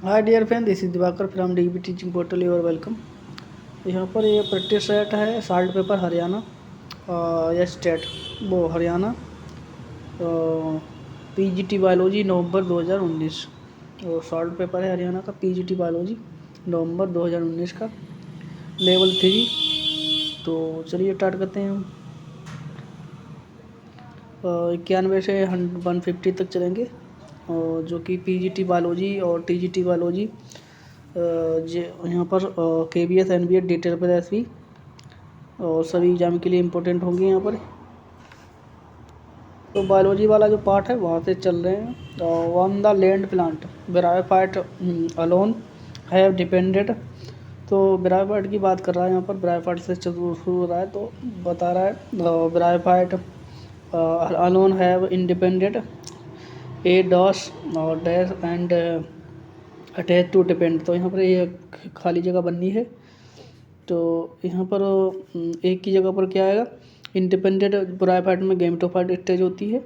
Hi dear friend, this is Diwakar from DB teaching portal. You are welcome. यहाँ पर ये practice set है solved paper Haryana या state वो हरियाणा पीजीटी बायोलॉजी नवंबर 2019। और साल्ट पेपर है हरियाणा का पीजीटी बायोलॉजी नवंबर 2019 का लेवल 3। तो चलिए स्टार्ट करते हैं हम। 91 से 150 तक चलेंगे, और जो कि पीजीटी बायोलॉजी और टीजीटी बायोलॉजी यहाँ पर केबीएस एनबीएड डिटेल पर एसवी और सभी एग्जाम के लिए इम्पोर्टेंट होंगे यहाँ पर। तो बायोलॉजी वाला जो पार्ट है वहाँ से चल रहे हैं। On the land plant bryophyte alone have depended. तो ब्रायोफाइट की बात कर रहा है यहाँ पर। ब्रायोफाइट से शुरू हो रहा है तो बता रहा है bryophyte alone have independent a dose और dash and attach to depend. तो यहाँ पर ये खाली जगह बननी है। तो यहाँ पर एक की जगह पर क्या आएगा, इंडिपेंडेंट ब्रायोफाइट में गैमेटोफाइट स्टेज होती है,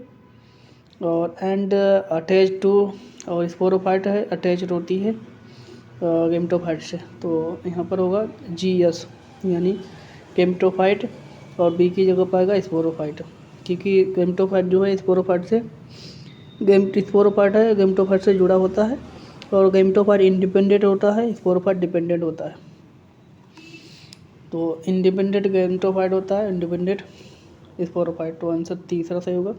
और एंड अटैच टू और स्पोरोफाइट है अटैच होती है गैमेटोफाइट से। तो यहाँ पर होगा जीएस यानी गैमेटोफाइट, और बी की जगह पाएगा स्पोरोफाइट, क्योंकि गैमेटोफाइट जो है स्पोरोफाइट से स्पोरोफाइट है गैमेटोफाइट से जुड़ा होता है, और गैमेटोफाइट इंडिपेंडेंट होता है, स्पोरोफाइट डिपेंडेंट होता है। तो इंडिपेंडेंट गैमेटोफाइट होता है, इंडिपेंडेंट स्पोरोफाइट। तो आंसर तीसरा सही होगा।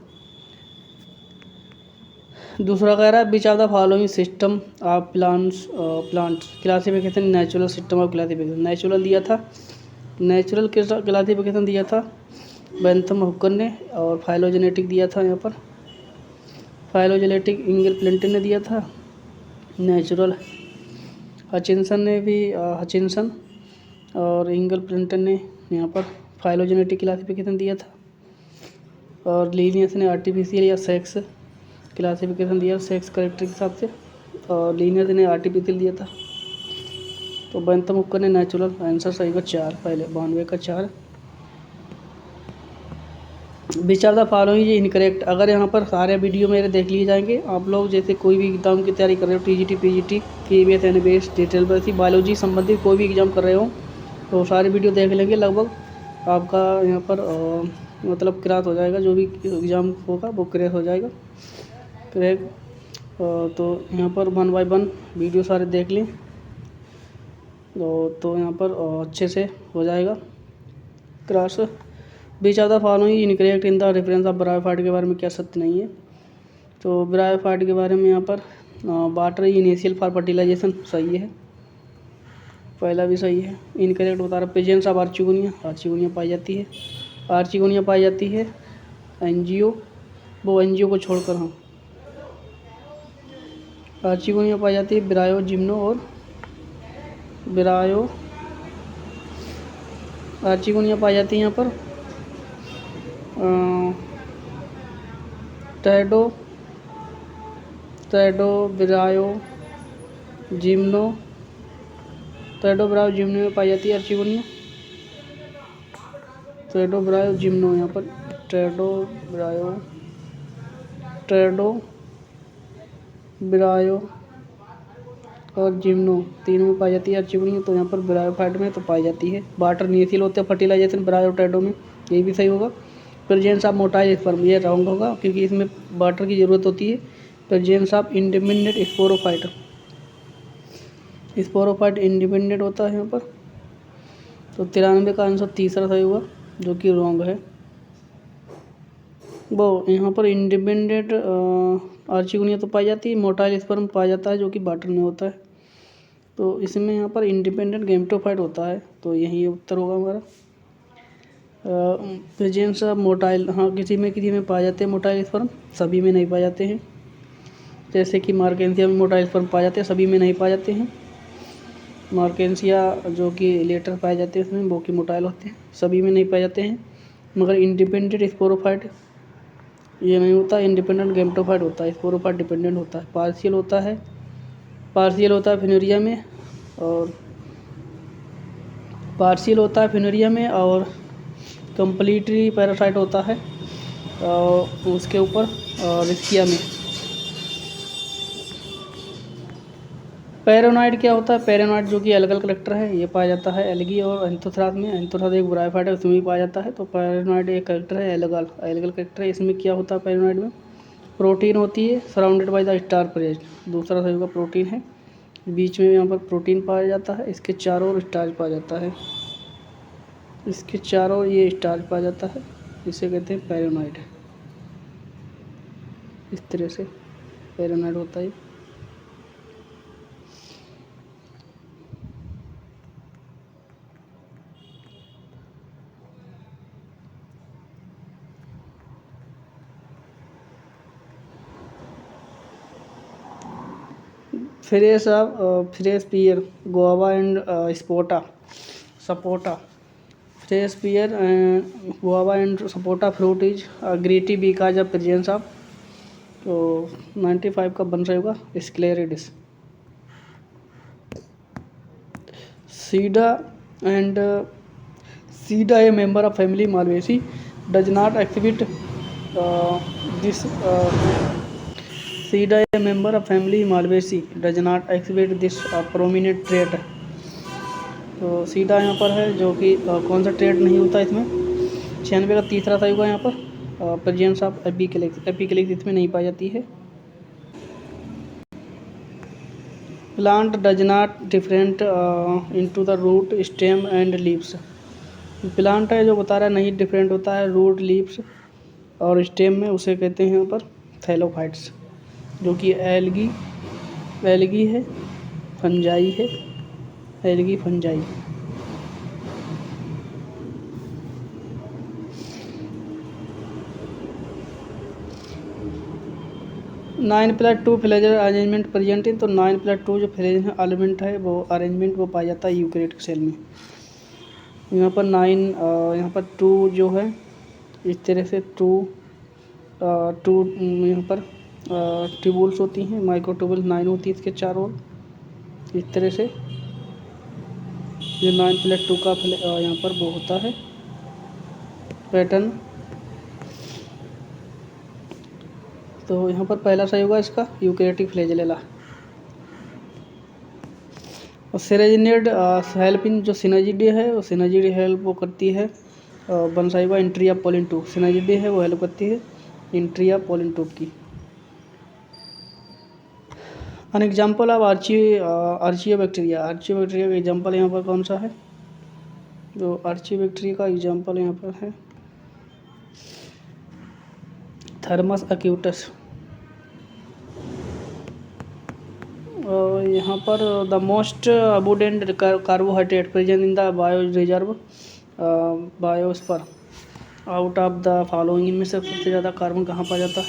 दूसरा कह रहा है which are the following system of plants classification natural system of classification. Natural दिया था, नेचुरल क्लासिफिकेशन दिया था बेंथम हुकर ने, और फाइलोजेनेटिक दिया था यहाँ पर। फाइलोजेनेटिक इंगल प्लिंटन ने दिया था, नेचुरल हचिनसन ने भी हचिनसन और इंगल प्लिंटन ने यहाँ पर फाइलोजेनेटिक क्लासिफिकेशन दिया था, और लीनियस ने आर्टिफिशियल या सेक्स क्लासिफिकेशन दिया सेक्स करेक्टर के हिसाब से, और लीनियस ने आर्टिफिशियल दिया था। तो बेंथम हुकर ने नेचुरल। आंसर सही का 4, पहले 92 का 4। Which are the following incorrect. अगर यहाँ पर सारे वीडियो मेरे देख लिए जाएंगे, आप लोग जैसे कोई भी एग्जाम की तैयारी कर रहे हो, टीजीटी पीजीटी केबीएस एनबीएड डिटेल पर बायोलॉजी संबंधित कोई भी एग्जाम कर रहे हो, तो सारे वीडियो देख लेंगे। लगभग आपका यहाँ पर मतलब क्रैक हो जाएगा, जो भी एग्ज़ाम होगा वो क्रैक हो जाएगा क्रैक। तो यहाँ पर 1 बाय 1 वीडियो सारे देख लें, तो यहाँ पर अच्छे से हो जाएगा crash. Which are the following incorrect in the reference of bryophyte के बारे में क्या सत्य नहीं है। तो ब्रायोफाइट के बारे में यहाँ पर वाटर इनिशियल फॉर फर्टिलाइजेशन सही है, पहला भी सही है। इनकरेक्ट बता रहा प्रेजेंस ऑफ आर्चिगोनिया, आर्चिगोनिया पाई जाती है, आर्चिगोनिया पाई जाती है एनजीओ, वो एनजीओ को छोड़कर हम आर्चिगोनिया पाई जाती है ब्रायो जिम्नो और ब्रायो आर्चिगोनिया पाई जाती है यहाँ पर टैडो ब्रायो जिम्नो में पाई जाती है आर्चिगोनिया। टैडो ब्रायो जिम्नो यहाँ पर टैडो ब्रायो और जिम्नो तीनों में पाई जाती है आर्चिगोनिया। तो यहाँ पर ब्रायोफाइट में तो पाई जाती है। वाटर इनिशियल होते हैं फर्टिलाइजेशन ब्रायो टैडो में, यही भी सही होगा। प्रेजेंस ऑफ मोटाइल स्पर्म ये रॉन्ग होगा, क्योंकि इसमें वाटर की ज़रूरत होती है। Presence of independent sporophyte independent होता है यहाँ पर। तो 93 का आंसर तीसरा सही होगा, जो कि रॉन्ग है। वो यहाँ पर इंडिपेंडेंट आर्चिगोनिया तो पाई जाती है, मोटाइल स्पर्म पाया जाता है जो कि वाटर में होता है। तो इसमें यहाँ पर इंडिपेंडेंट गैमेटोफाइट होता है, तो यही उत्तर होगा हमारा। प्रेजेंस ऑफ मोटाइल, हाँ किसी में पाए जाते हैं मोटाइल स्पर्म, सभी में नहीं पाए जाते हैं। जैसे कि मार्केंसिया में मोटाइल स्पर्म पाए जाते हैं, सभी में नहीं पाए जाते हैं। मार्केंसिया जो कि लेटर पाए जाते हैं उसमें, वो कि मोटाइल होते हैं, सभी में नहीं पाए जाते हैं। मगर इंडिपेंडेंट स्पोरोफाइट ये नहीं होता, इंडिपेंडेंट गैमेटोफाइट होता है, स्पोरोफाइट डिपेंडेंट होता है। पार्शियल होता है फिनेरिया में, और कंप्लीटली पैरासाइट होता है उसके ऊपर रिस्किया में। पैरानॉइड क्या होता है? पैरानॉइड जो कि एल्गल कलेक्टर है, ये पाया जाता है एल्गी और एंथोथ्रास में। एंथोथ्रास एक ब्रायोफाइट है, उसमें भी पाया जाता है। तो पैरानॉइड एक कलेक्टर है, एल्गल कलेक्टर है। इसमें क्या होता है पैरानॉइड में? प्रोटीन होती है surrounded by the star praise. दूसरा सभी का प्रोटीन है, बीच में यहाँ पर प्रोटीन पाया जाता है, इसके चारों ओर स्टार्च पाया जाता है, इसके चारों ओर ये स्टार्च पाया जाता है, इसे कहते हैं पैरानॉइड। इस तरह से पैरानॉइड होता है। Fresh pear guava and sapota fresh pear and guava and sapota fruit is gritty because of presence of. तो 95 का बन रहा होगा sclereids. Sida and sida a member of family Malvaceae does not exhibit this sida a member of family Malvaceae does not exhibit this prominent trait. तो sida यहाँ पर है जो कि कौन सा ट्रेट नहीं होता इसमें। 96 का तीसरा था होगा यहाँ पर प्रेजेंस ऑफ एपिकैलिक्स इसमें नहीं पाई जाती है। Plant does not different into the root stem and leaves. Plant है जो बता रहा है नहीं डिफरेंट होता है रूट लीव्स और स्टेम में, उसे कहते हैं यहाँ पर थैलोफाइट्स, जो कि एल्गी है, फंजाई है, एल्गी फंजाई। 9+2 फ्लेजर अरेंजमेंट प्रेजेंट है। तो 9+2 जो फ्लेजर एलिमेंट है वो अरेंजमेंट वो पाया जाता है यूकैरियोटिक सेल में। यहाँ पर 9 यहाँ पर 2 जो है इस तरह से 2 यहाँ पर ट्यूबुल्स होती हैं, माइक्रोट्यूबुल 9 होती है इसके चारों ओर। इस तरह से ये 9+2 का यहाँ पर वो होता है पैटर्न। तो यहाँ पर पहला सही होगा इसका यूकैरियोटिक फ्लैजेला। और सेरेजिनेड हेल्पिन जो सिनर्जिडी है वो सिनर्जिडी हेल्प वो करती है बनसाइवा इंट्रिया पोलिन ट्यूब। सिनर्जिडी है वो हेल्प करती है इंट्रिया पोलिन ट्यूब की। अन एग्जाम्पल ऑफ आर्चियोबैक्टीरिया का एग्जाम्पल यहाँ पर कौन सा है? तो आर्चियोबैक्टीरिया का एग्जाम्पल यहाँ पर है थर्मस एक्यूटस। यहाँ पर the most abundant carbohydrate present in the bio reserve biosphere out of the following. इनमें से सबसे ज़्यादा कार्बन कहाँ पाया जाता है?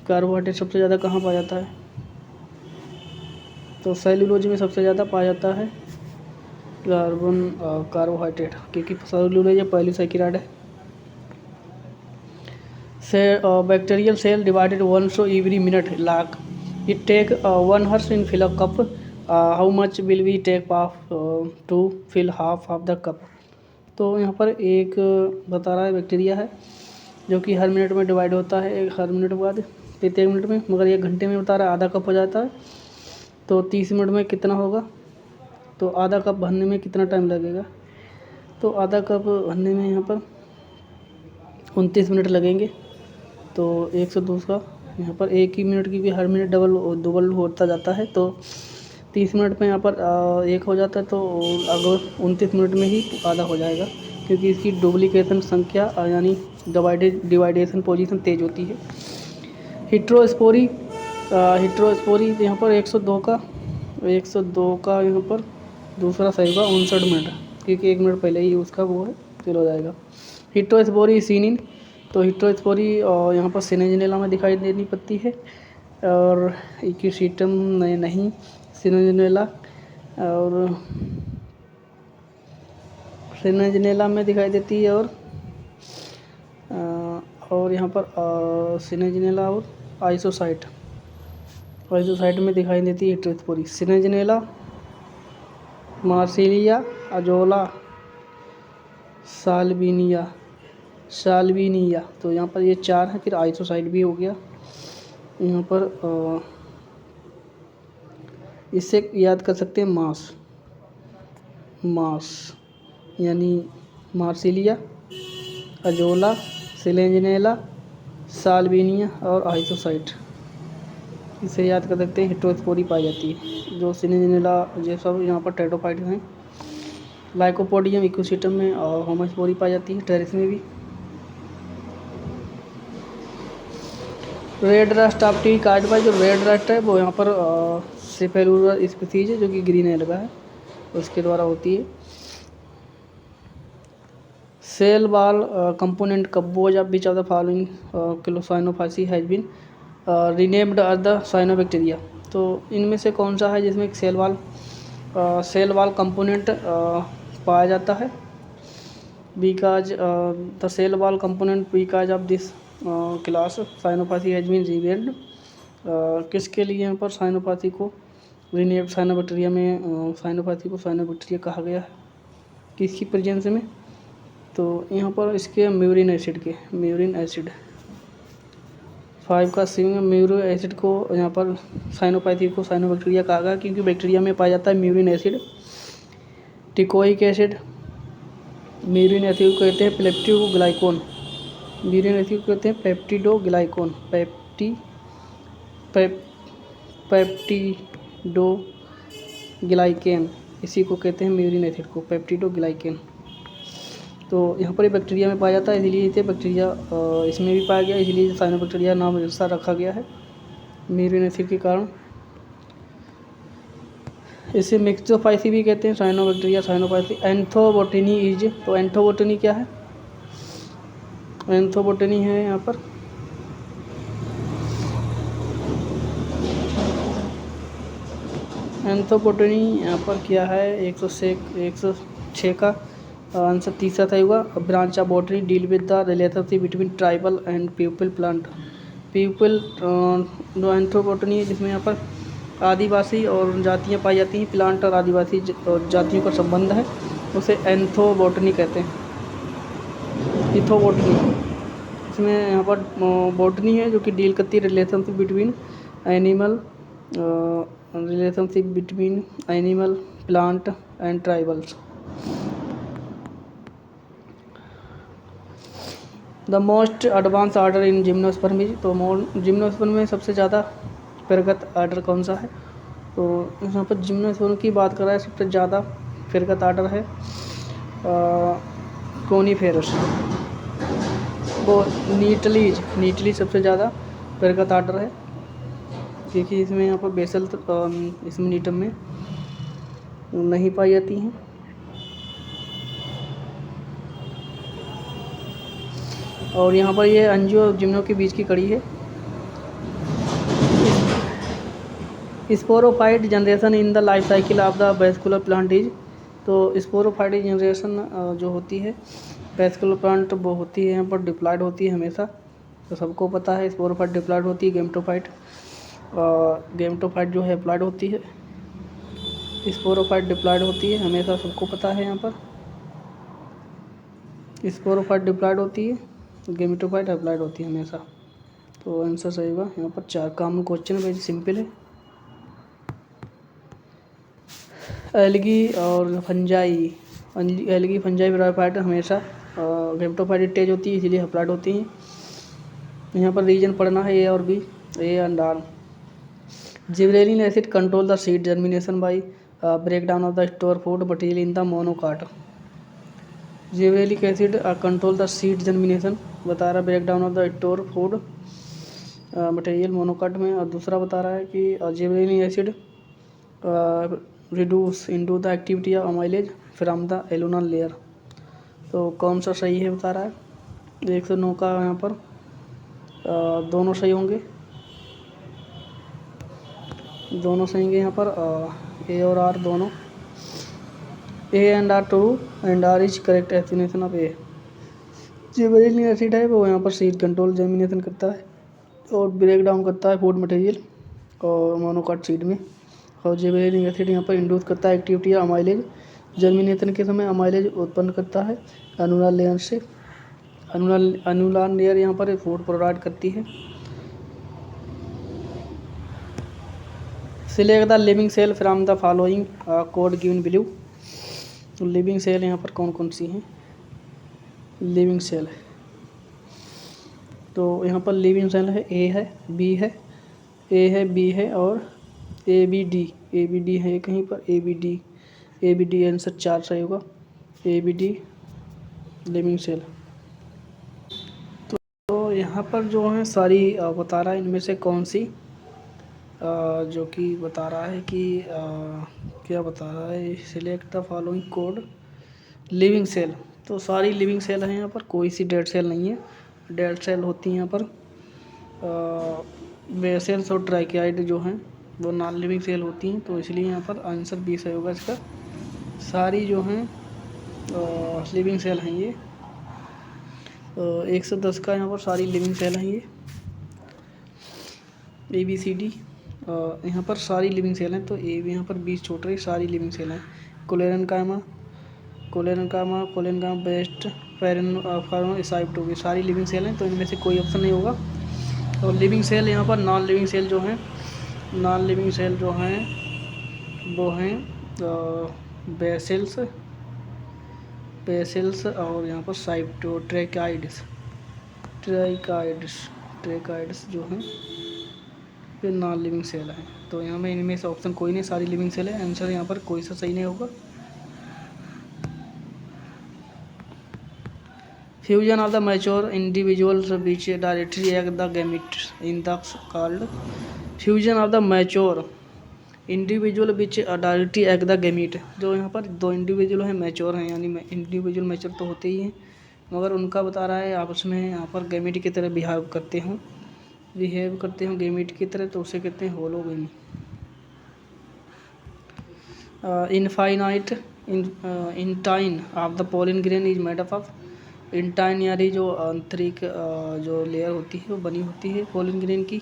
कार्बोहाइड्रेट सबसे ज़्यादा कहाँ पाया जाता है? तो सेल्यूलोज में सबसे ज़्यादा पाया जाता है कार्बोहाइड्रेट, क्योंकि सेल्यूलोज पहली सैकेराइड है। Bacterial cell divided 100 every minute like it take 1 hours in fill a cup how much will we take of to fill half of the cup. तो यहाँ पर एक बता रहा है बैक्टीरिया है जो कि हर मिनट में डिवाइड होता है, एक हर मिनट के बाद प्रत्येक मिनट में, मगर 1 घंटे में बता रहा है आधा कप हो जाता है। तो 30 मिनट में कितना होगा? तो आधा कप भरने में कितना टाइम लगेगा? तो आधा कप भरने में यहाँ पर 29 मिनट लगेंगे। तो 102 का यहाँ पर एक ही मिनट की भी हर मिनट डबल होता जाता है। तो 30 मिनट में यहाँ पर एक हो जाता है, तो अगर 29 मिनट में ही आधा हो जाएगा, क्योंकि इसकी डुप्लीकेशन संख्या यानी डिवाइडेशन पोजीशन तेज होती है। हिट्रोस्पोरी यहाँ पर 102 का यहाँ पर दूसरा सही होगा 59 मिनट, क्योंकि 1 मिनट पहले ही उसका वो है फिल हो जाएगा। हिट्रोस्पोरी सीनिन, तो हिट्रोस्पोरी यहाँ पर सिनेजिनेला में दिखाई देनी पड़ती है और इक्यूसीटम में नहीं, सिनेजिनेला और सिनेजिनेला में दिखाई देती है और यहाँ पर सिनेजिनेला और आइसोसाइट में दिखाई देती है हिट्रोस्पोरी। सिनेजिनेला, मार्सिलिया, अजोला, साल्विनिया। तो यहाँ पर ये 4 है, फिर आइसोसाइट भी हो गया। यहाँ पर इससे याद कर सकते हैं मास, मास यानी मार्सिलिया, अजोला, सिलेंजिनेला, साल्विनिया और आइसोसाइट। इसे याद कर सकते हैं। हिट्रोस्पोरी पाई जाती है, जो सिलेंजिनेला ये सब यहाँ पर टेट्रोफाइट हैं। लाइकोपोडियम इकोसिस्टम में और होमोस्पोरी पाई जाती है, टेरेस में भी। रेड रस्ट ऑफ टी कार्डवाइज, जो रेड रस्ट है वो यहाँ पर सेफेलुरा स्पीसीज है जो कि ग्रीन एल्गा है, उसके द्वारा होती है। Cell wall component compose of which of the following chlorocyanophyceae has been renamed as the cyanobacteria. तो इनमें से कौन सा है जिसमें सेल वॉल कंपोनेंट पाया जाता है? Because the cell wall component because of this class cyanophyceae has been renamed. किसके लिए यहाँ पर साइनोपैथी को रीनेम्ड, साइनोबैक्टीरिया में साइनोपैथी को साइनोबैक्टीरिया कहा गया है, किसकी प्रेजेंस में? तो यहाँ पर इसके म्यूरिन एसिड के, म्यूरिन एसिड 5 का सी में म्यूरिन एसिड को यहाँ पर साइनोपैथी को साइनोबैक्टीरिया कहा गया क्योंकि बैक्टीरिया में पाया जाता है murein acid. Teichoic acid, murein acid को कहते हैं पेप्टिडोग्लाइकोन, म्यूरिन एसिड को कहते हैं पेप्टिडोग्लाइकोन, पेप्टिडोग्लाइकेन, इसी को कहते हैं म्यूरिन एसिड को, पेप्टिडोग्लाइकेन। तो यहाँ पर ये बैक्टीरिया में पाया जाता है, इसीलिए इसे बैक्टीरिया इसमें भी पाया गया, इसलिए साइनोबैक्टीरिया नाम ऐसा रखा गया है म्यूरिन एसिड के कारण। इसे मिक्सोफाइसी भी कहते हैं, साइनोबैक्टीरिया साइनोफाइसी। एंथोबोटेनी इज, तो एंथोबोटेनी क्या है? एंथोबोटेनी है यहाँ पर एंथोबोटेनी यहाँ पर क्या है? 106 का आंसर तीसरा था हुआ। Branch of botany deal with the relationship between tribal and people plant. People जो एंथ्रोपोटनी जिसमें यहाँ पर आदिवासी और जातियाँ पाई जाती हैं, प्लांट और आदिवासी जातियों का संबंध है, उसे एंथ्रोबोटनी कहते हैं। इथोबोटनी, इसमें यहाँ पर बॉटनी है जो कि डील करती है relationship between animal, plant and tribals. The most advance order in gymnosperm is, तो जिम्नोस्पर्म में सबसे ज़्यादा प्रगत आर्डर कौन सा है? तो यहाँ पर जिम्नोस्पर्म की बात कर रहा है, सबसे ज़्यादा प्रगत आर्डर है कोनीफेरस, वो नीटली सबसे ज़्यादा प्रगत आर्डर है क्योंकि इसमें यहाँ पर बेसल इसमें नीटम में नहीं पाई जाती हैं। और यहाँ पर ये एंजियो जिम्नो के बीच की कड़ी है। Sporophyte generation in the life cycle of the vascular plant is, तो स्पोरोफाइट जनरेशन जो होती है वेस्कुलर प्लांट वो होती है यहाँ पर डिप्लॉयड होती है हमेशा, तो सबको पता है स्पोरोफाइट डिप्लॉयड होती है। गेमेटोफाइट जो है एप्लॉयड होती है, स्पोरोफाइट डिप्लॉयड होती है हमेशा, सबको पता है। यहाँ पर स्पोरोफाइट डिप्लॉयड होती है, गेमेटोफाइट एप्लॉयड होती है हमेशा। तो आंसर सही होगा यहाँ पर 4 कॉमन क्वेश्चन है, वेरी सिंपल है। एल्गी और फंजाई, एल्गी फंजाई ब्रायोफाइट हमेशा गेमेटोफाइट तेज होती है इसीलिए एप्लॉयड होती हैं। यहाँ पर रीजन पढ़ना है ए और B, A and R. Gibberellin acid control the seed germination by break down of the store food material in the monocot. Gibberellic acid control the seed germination बता रहा है, break down of the store food material monocot में। और दूसरा बता रहा है कि gibberellic acid reduce into the activity of amylase from the aleurone layer. तो कौन सा सही है बता रहा है? 109 का यहाँ पर दोनों सही होंगे, दोनों सही होंगे यहाँ पर ए और आर दोनों। A and R true and R is correct explanation of A. Gibberellic acid है वो यहाँ पर सीड कंट्रोल जर्मिनेशन करता है और ब्रेक डाउन करता है फूड मटेरियल और मोनोकाट सीड में। और जिबरेलिक एसिड यहाँ पर इंड्यूस करता है एक्टिविटी अमाइलेज, जर्मिनेशन के समय अमाइलेज उत्पन्न करता है अनुलार लेयर से। अनुलार लेयर यहाँ पर फूड प्रोवाइड करती है। Select the living cell from the following code given below. तो लिविंग सेल यहाँ पर कौन कौन सी हैं लिविंग सेल है, तो यहाँ पर लिविंग सेल है, ए है, बी है, ए है, बी है और ए बी डी है कहीं पर, ए बी डी आंसर 4 सही होगा, A B D living cell. तो यहाँ पर जो है सारी बता रहा है इनमें से कौन सी जो कि बता रहा है कि क्या बता रहा है, select the following code living cell. तो सारी लिविंग सेल है यहाँ पर, कोई सी डेड सेल नहीं है। डेड सेल होती हैं यहाँ पर बेसेल्स और ट्राइकाइड जो हैं वो नॉन लिविंग सेल होती हैं, तो इसलिए यहाँ पर आंसर बी सही होगा इसका। सारी जो हैं लिविंग सेल हैं ये 110 का यहाँ पर सारी लिविंग सेल हैं ये ए बी सी डी यहाँ पर सारी लिविंग सेल हैं, तो ए भी यहाँ पर 20 छोड़ रही सारी लिविंग सेल हैं। कोलेरन कामा बेस्ट फेरन साइप टू भी सारी लिविंग सेल हैं, तो इनमें से कोई ऑप्शन नहीं होगा। और लिविंग सेल यहाँ पर नॉन लिविंग सेल जो हैं वो हैं बेसेल्स और यहाँ पर साइप्टो ट्रेकाइड्स जो हैं ये नॉन लिविंग सेल हैं। तो यहाँ में इनमें से ऑप्शन कोई नहीं, सारी लिविंग सेल है। आंसर यहाँ पर कोई सा सही नहीं होगा। Fusion of the mature individuals beach directly egg the gamete in the called fusion of the mature individual beach directly egg the gamete. जो यहाँ पर दो इंडिविजुअल हैं मैच्योर हैं, यानी इंडिविजुअल मैच्योर तो होते ही हैं, मगर उनका बता रहा है आपस में यहाँ पर गैमेट की तरह बिहेव करते हों गैमेट की तरह, तो उसे कहते हैं hologamy. Infinite intine of the pollen grain is made up of. Intine यानी जो आंतरिक जो लेयर होती है वो बनी होती है पोलन ग्रेन की,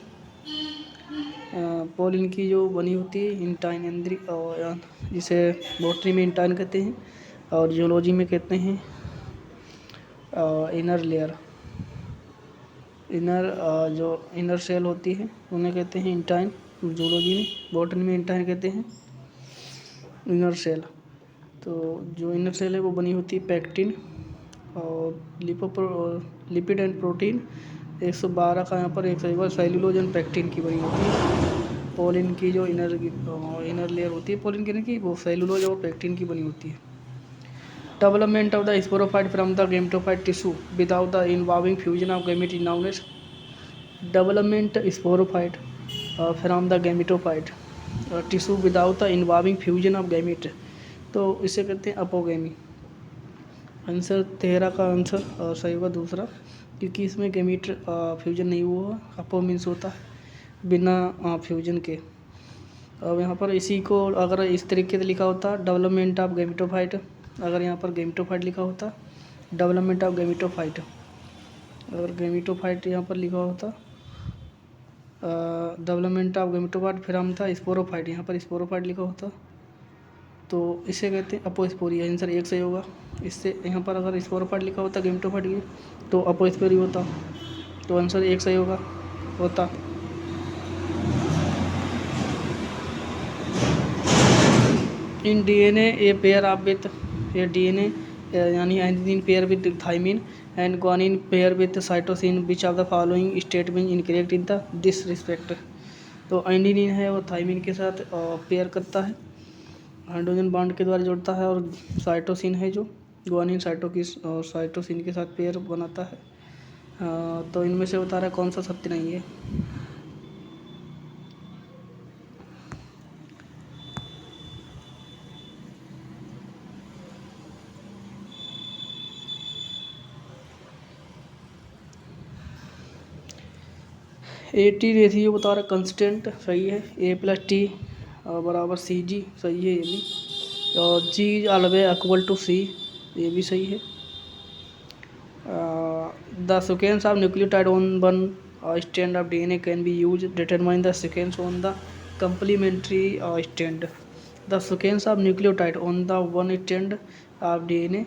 पोलन की जो बनी होती है इंटाइन आंतरिक, जिसे बॉटनी में इंटाइन कहते हैं और जियोलॉजी में कहते हैं इनर लेयर। जो इनर सेल होती है उन्हें कहते हैं इंटाइन, जूलॉजी में, बॉटनी में इंटाइन कहते हैं इनर सेल। तो जो इनर सेल है वो बनी होती है पैक्टिन और लिपिड एंड प्रोटीन। 112 का यहाँ पर एक सेल्यूलोज एंड पैक्टिन की बनी होती है। पोलिन की जो इनर लेयर होती है पोलिन की वो सेल्यूलोज और पैक्टिन की बनी होती है। Development of the sporophyte from the gametophyte tissue without the involving fusion of gamete is known as development sporophyte from the gametophyte tissue without the involving fusion of gamete, तो इसे कहते हैं अपोगैमी। Answer 13 का answer सही होगा दूसरा, क्योंकि इसमें गैमेट फ्यूजन नहीं हुआ। अपो मीन्स होता है बिना फ्यूजन के। अब यहाँ पर इसी को अगर इस तरीके से लिखा होता डेवलपमेंट ऑफ गैमेटोफाइट, अगर यहाँ पर गैमेटोफाइट लिखा होता डेवलपमेंट ऑफ गैमेटोफाइट, अगर गैमेटोफाइट यहाँ पर लिखा होता डेवलपमेंट ऑफ गैमेटोफाइट फिर हम था स्पोरोफाइट, यहाँ पर स्पोरोफाइट लिखा होता तो इसे कहते हैं अपोस्पोरिया। आंसर 1 सही होगा। इससे यहाँ पर अगर स्पोरोफाइट लिखा होता गैमेटोफाइट की तो अपोस्पोरी होता, तो आंसर 1 सही होता। In DNA a pair of with ये डीएनए यानी adenine pair with thymine and guanine pair with cytosine which of the following statement incorrect in the this respect. तो एडेनिन है वो थाइमिन के साथ पेयर करता है, हाइड्रोजन बॉन्ड के द्वारा जोड़ता है, और साइटोसिन है जो ग्वानिन साइटोसिन के साथ पेयर बनाता है। तो इनमें से बता रहा है कौन सा सत्य नहीं है। AT रेशियो बता रहा कंस्टेंट सही है, A+T बराबर CG सही है ये भी, और G always equal to C ये भी सही है। The sequence of nucleotide on one strand of DNA can be use determine the sequence on the complementary strand. The sequence of nucleotide on the one strand of DNA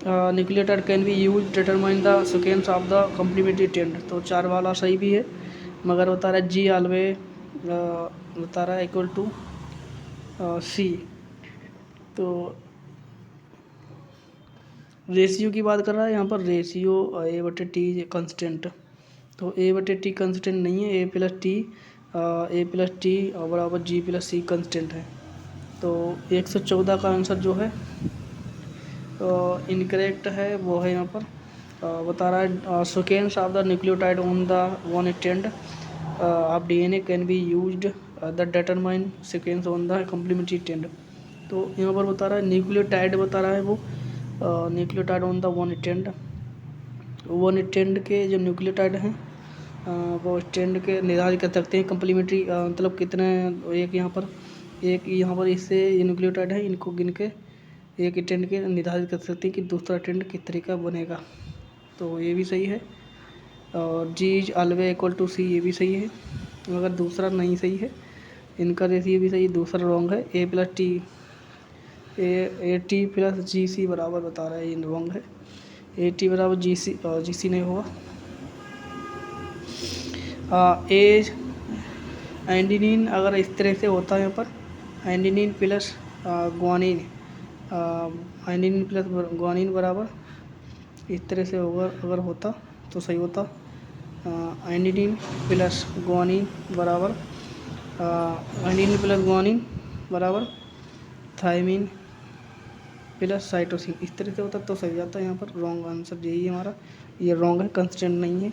nucleotide can be use determine the sequence of the complementary strand. तो 4 वाला सही भी है, मगर होता है G always बता रहा है इक्वल टू सी। तो रेशियो की बात कर रहा है यहाँ पर, रेशियो ए बटे टी कंस्टेंट। तो ए बटे टी कंस्टेंट नहीं है, ए प्लस टी बराबर जी प्लस सी कंस्टेंट है। तो 114 का आंसर जो है इनकरेक्ट है, वो है यहाँ पर बता रहा है sequence of the nucleotide on the one end of DNA can be used the determine sequence on the complementary end. तो यहाँ पर बता रहा है न्यूक्लियोटाइड, बता रहा है वो nucleotide on the one and के जो न्यूक्लियोटाइड हैं वो स्टैंड के निर्धारित कर सकते हैं कम्प्लीमेंट्री, मतलब कितने, एक यहाँ पर इससे ये न्यूक्लियोटाइड है, इनको गिन के एक टेंड के निर्धारित कर सकते हैं कि दूसरा टेंड किस तरीका बनेगा। तो ये भी सही है। और जी इज ऑलवेज इक्वल टू सी, ये भी सही है। अगर दूसरा नहीं सही है इनका, रेशियो भी सही, दूसरा रॉन्ग है। ए टी प्लस जी सी बराबर बता रहा है, ये रॉन्ग है। ए टी बराबर जी सी नहीं होगा। एज एंडिनिन अगर इस तरह से होता है यहाँ पर, एंडिनिन प्लस ग्वानिन, एंडिनिन प्लस ग्वानिन बराबर इस तरह से होगा, अगर होता तो सही होता। एंडिनिन प्लस ग्वानिन बराबर थायमिन प्लस साइटोसिन, इस तरह से होता तो सही जाता। यहाँ पर रॉन्ग आंसर यही है हमारा, ये रॉन्ग है, कंस्टेंट नहीं है,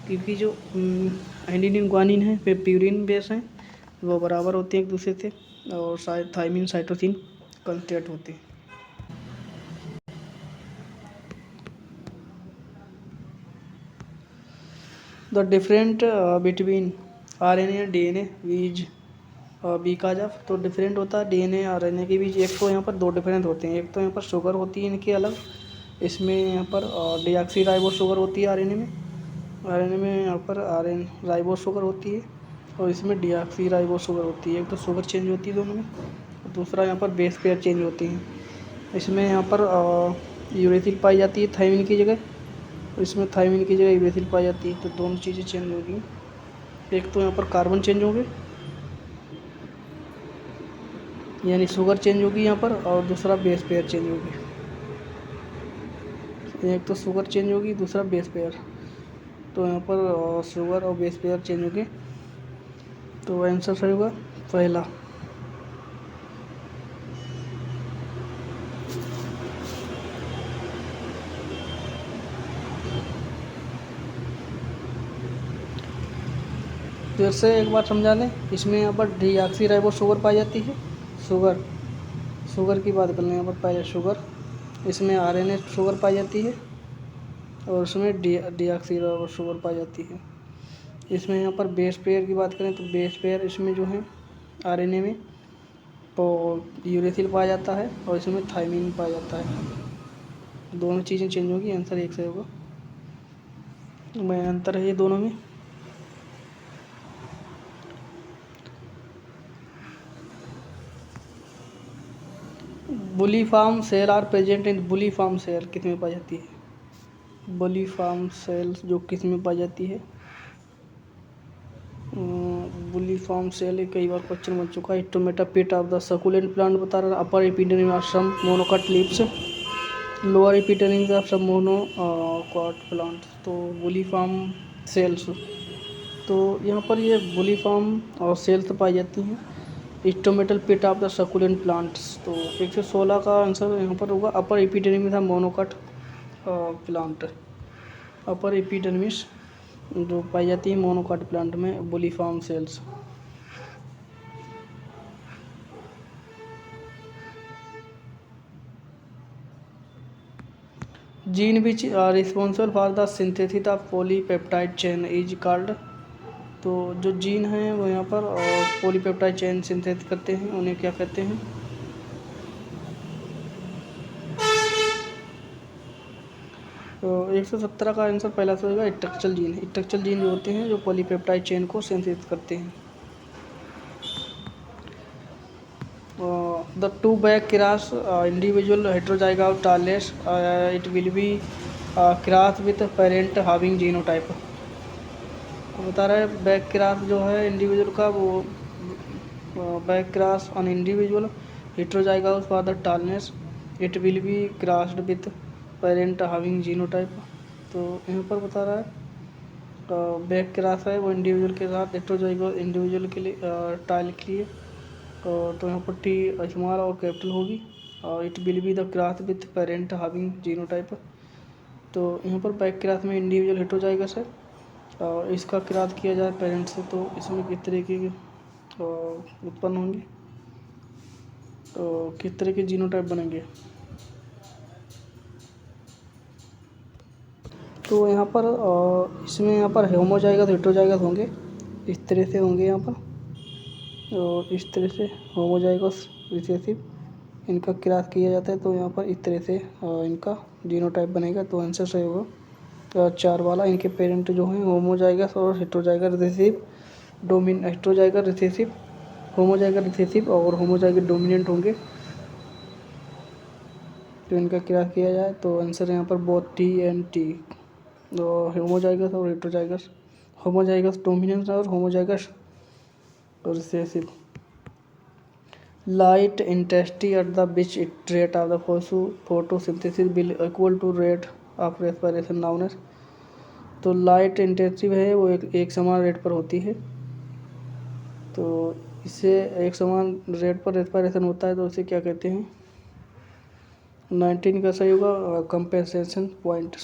क्योंकि जो एंडिनिन ग्वानिन है वे प्यूरिन बेस हैं, वो बराबर होते हैं एक दूसरे से, और थायमिन साइटोसिन कंस्टेंट होते हैं। The different between RNA and DNA वीज बिकॉज ऑफ, तो डिफरेंट होता है डीएनए और आरएनए के बीच। एक तो यहाँ पर दो डिफरेंट होते हैं, एक तो यहाँ पर शुगर होती है इनके अलग, इसमें यहाँ पर डीऑक्सी राइबोस शुगर होती है आरएनए में यहाँ पर राइबोस शुगर होती है, और इसमें डीऑक्सी राइबोस शुगर होती है। एक तो शुगर चेंज होती है दोनों में, दूसरा यहाँ पर बेस पेयर चेंज होती है। इसमें यहाँ पर यूरेसिल पाई जाती है थायमिन की जगह, इसमें थायमिन की जगह यूरेसिल पाई जाती है, तो दोनों चीज़ें चेंज होगी। एक तो यहाँ पर कार्बन चेंज होंगे, यानी शुगर चेंज होगी यहाँ पर, और दूसरा बेस पेयर चेंज होगी। एक तो शुगर चेंज होगी, दूसरा बेस पेयर, तो यहाँ पर शुगर और बेस पेयर चेंज होगी। तो आंसर सही होगा पहला। फिर से एक बार समझा लें, इसमें यहाँ पर डीऑक्सी राइबोस शुगर पाई जाती है, शुगर की बात कर लें यहाँ पर पहले शुगर, इसमें आरएनए शुगर पाई जाती है, और उसमें डीऑक्सी राइबोस शुगर पाई जाती है। इसमें यहाँ पर बेस पेयर की बात करें तो बेस पेयर इसमें जो है आरएनए में तो यूरेसिल पाया जाता है, और इसमें थायमिन पाया जाता है। दोनों चीज़ें चेंज होगी, आंसर एक से होगा। मैं अंतर है ये दोनों में। Bulliform cell are present in, bulliform cell किस में पाई जाती है? बुलीफॉर्म सेल्स जो किस में पाई जाती है? बुलीफॉर्म सेल कई बार क्वेश्चन बन चुका है। Stomata pit of the succulent plant बता रहा है। Upper epidermis of some monocot leaves, lower epidermis of some monocot plant. तो बुलीफॉर्म सेल्स, तो यहाँ पर ये बुलीफॉर्म और सेल्स पाई जाती हैं stomatal pit of the succulent plants. तो 116 का आंसर यहाँ पर होगा upper epidermis of monocot plant. Upper epidermis जो पाई जाती है मोनोकॉट प्लांट में, bulliform cells. Gene which responsible for the synthesis of polypeptide chain is called. तो जो जीन हैं वो यहाँ पर पॉलीपेप्टाइड चेन सिंथेसिस करते हैं, उन्हें क्या कहते हैं? तो 117 का आंसर पहला से होगा स्ट्रक्चरल जीन। स्ट्रक्चरल जीन जो होते हैं जो पॉलीपेप्टाइड चेन को सिंथेसिस करते हैं। The two back cross individual heterozygote tallness it will be cross with parent having genotype. तो बता रहा है बैक क्रॉस जो है इंडिविजुअल का वो back cross on individual heterozygous for the tallness it will be crossed with parent having genotype। तो यहाँ पर बता रहा है बैक क्रॉस है वो इंडिविजुअल के साथ हेटेरोजाइगस इंडिविजुअल के लिए टाइल के लिए तो यहाँ पर टी स्मॉल और कैपिटल होगी और it will be the cross with parent having genotype. तो यहाँ पर बैक क्रॉस में इंडिविजुअल हेटेरोजाइगस है और इसका क्रॉस किया जाए पेरेंट से तो इसमें किस तरीके के उत्पन्न होंगे, तो किस तरह के जीनोटाइप बनेंगे। तो यहाँ पर इसमें यहाँ पर होमोजाइगस हेटेरोजाइगस होंगे, इस तरह से होंगे यहाँ पर और इस तरह से होमोजाइगस रिसेसिव इनका क्रॉस किया जाता है तो यहाँ पर इस तरह से इनका जीनोटाइप बनेगा। तो आंसर सही होगा 4 वाला। इनके पेरेंट जो हैं होमोजाइगस और heterozygous recessive heterozygous recessive homozygous recessive और होमोजाइगस डोमिनेंट होंगे। तो इनका क्रॉस किया जाए तो आंसर यहाँ पर both T and T, homozygous और हेटेरोजाइगस, होमोजाइगस डोमिनेंट और homozygous recessive. Light intensity at the which it rate of the photosynthesis will equal to rate of respiration known as। तो लाइट इंटेंसिव है वो एक समान rate पर होती है, तो इससे एक समान रेट पर रेस्पिरेशन होता है तो उसे क्या कहते हैं। 19 का सही होगा compensation point.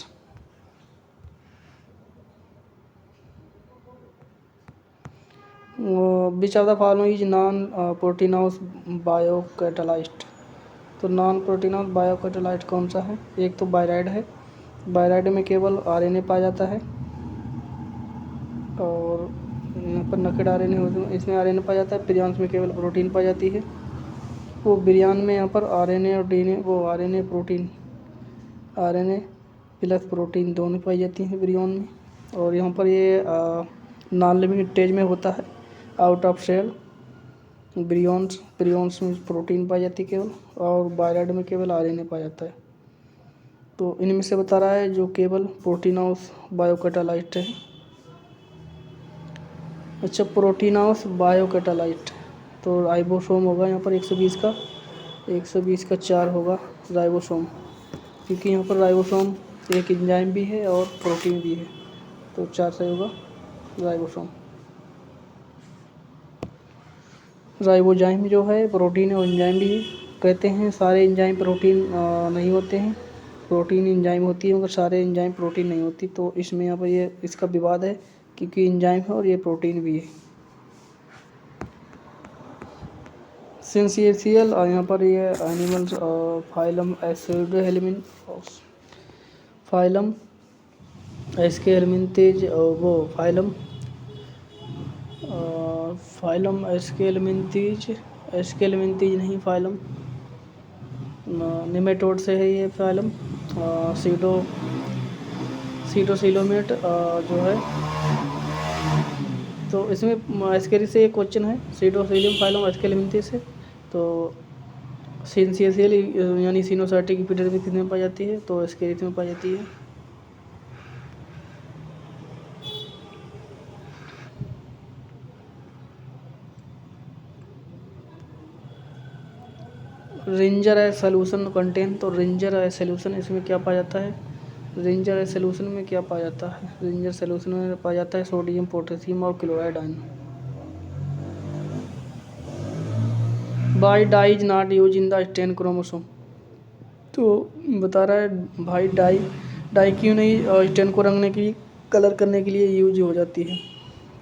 Which of the following is non proteinous biocatalyst. तो नॉन प्रोटीनोस बायोकैटालाइस्ट कौन सा है। एक तो बायराइड है, बायराइड में केवल आरएनए पाया जाता है और यहाँ पर नकेड आरएनए होते हैं, इसमें आरएनए पाया जाता है। प्रियांश में केवल प्रोटीन पाई जाती है। वो बिरयान में यहाँ पर आरएनए और डीएनए वो RNA protein RNA plus protein दोनों पाई जाती हैं बिरयान में। और यहाँ पर ये नॉन लिविंग स्टेज में होता है आउट ऑफ सेल। ब्रियॉन्स में प्रोटीन पाई जाती है केवल और बायराइड में केवल आरएनए पाया जाता है। तो इनमें से बता रहा है जो केवल प्रोटीनोस बायोकैटालाइस्ट है। अच्छा प्रोटीनोस बायोकैटालाइस्ट तो राइबोसोम होगा यहाँ पर 120 का 4 होगा राइबोसोम, क्योंकि यहाँ पर राइबोसोम एक एंजाइम भी है और प्रोटीन भी है, तो 4 सही होगा राइबोसोम। राइबोजाइम जो है प्रोटीन और एंजाइम भी है। कहते हैं सारे एंजाइम प्रोटीन नहीं होते हैं, प्रोटीन एंजाइम होती है मगर सारे एंजाइम प्रोटीन नहीं होती। तो इसमें यहाँ पर ये इसका विवाद है क्योंकि एंजाइम है और ये प्रोटीन भी है। सिंसियसियल यहाँ पर ये एनिमल्स फाइलम एस्केडेलमिन फाइलम एस्केलमिनतेज वो फाइलम एस्केलमिनतीज नहीं फाइलम निमेटोड से है ये फाइलम। सीडोसिलोमेट जो है तो इसमें एस्केरी से एक क्वेश्चन है सीडोसिलियम फाइलम एस्केलमिनतीज से। तो सिंसियसियल यानी सिनोसाइटिक एपिडर्मिस किसमें पाई जाती है, तो एस्केरिस में पाई जाती है। रिंजर है सोल्यूशन कंटेन, तो रिंजर है सोल्यूशन इसमें क्या पाया जाता है। रिंजर है सोल्यूशन में क्या पाया जाता है, रिंजर सोल्यूशन में पाया जाता है सोडियम पोटेशियम और chloride ion. By dye is not use in the stain chromosome. तो बता रहा है भाई डाई क्यों नहीं स्टेन को रंगने के लिए कलर करने के लिए यूज हो जाती है,